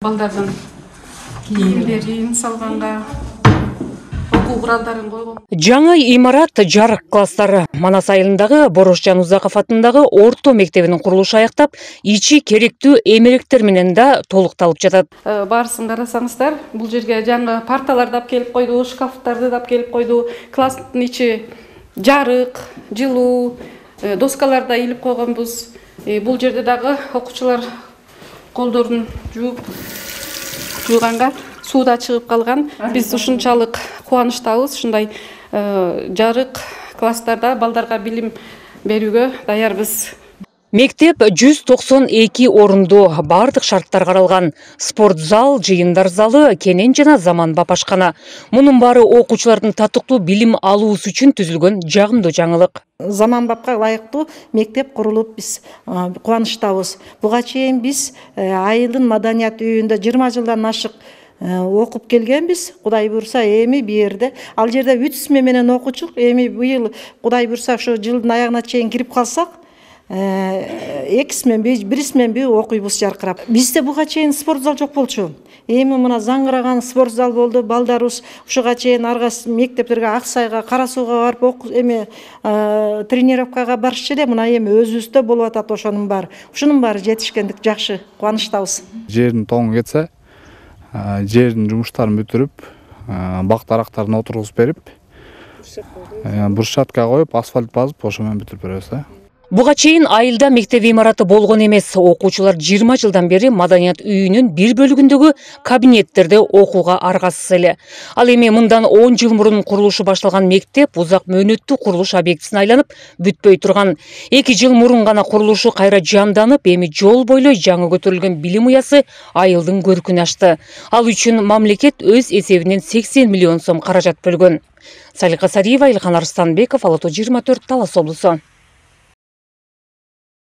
балдардын кийимдерин салганга, окуу куралдарын койгон. Жаңы имарат жарык класстары. Манас айылындагы Борошжан Узаков атындагы орто мектебинин курулушу аяктап, ичи керектүү эмеректер менен да толукталып жатат. Барысын карасаңыздар, бул жерге жаңы парталарды да келип койду, шкафтарды да келип койду, класстын ичи жарык, жылуу, доскаларды да илип койгонбуз. Бул жерде дагы окуучулар колдорун жууганга сууда чыгып калган. Биз ушунчалык кубанычтабыз, ушундай жарык класстарда балдарга билим берүүгө даярбыз. Мектеп 192 орунду, бардык шарттар каралган. Спорт зал, жыйындар залы, кенен жана заманбап ашкана. Мунун баары окуучулардын татыктуу билим алуусу үчүн түзүлгөн жагымдуу жаңылык. Заманбапка ылайыктуу мектеп курулуп биз кубанычтабыз. Буга чейин биз айылдын маданият үйүндө 20 жылдан ашык окуп келгенбиз. Кудай буйрса, эми бу жерде ал жерде 3 сме менен окучук. Эми быйыл Кудай буйрса ушу жылдын аягына чейин кирип калсак, 2 сменби, 1 сменби окуйбуз жаркырап. Бизде буга чейин спорт зал жок болчу. Эми мына заңгыраган спорт зал болду. Балдарыбыз ушуга чейин арга мектептерге, Аксайга, Кара Сууга барып эми тренировкага барышчу эле. Мына эми өзүбүздө болуп атат ошонун баары. Ушунун баары жетишкендик жакшы, кубанычтабыз. Жердин тоңу кетсе, жердин жумуштарын бүтүрүп, бак дарактарын отургузуп берип, брусчатка коюп, асфальт базып, ошо менен бүтүрүп беребиз. Буга чейин айылда мектеп имараты болгон эмес. Окуучулар 20 жылдан бери маданият үйүнүн бир бөлүгүндөгү кабинеттерде окууга аргасыз эле. Ал эми мындан 10 жыл мурун курулушу башталган мектеп узак мөөнөттүү курулуш объектисине айланып бүтпөй турган. 2 жыл мурун гана курулушу кайра жанданып, эми жол бойлой жаңы көтөрүлгөн билим уясы айылдын көркүн ачты. Ал үчүн мамлекет өз эсебинен 80 миллион сом каражат бөлгөн. Салика Сариева, Илхан Арыстанбеков, Ала-Тоо 24, Талас облусу.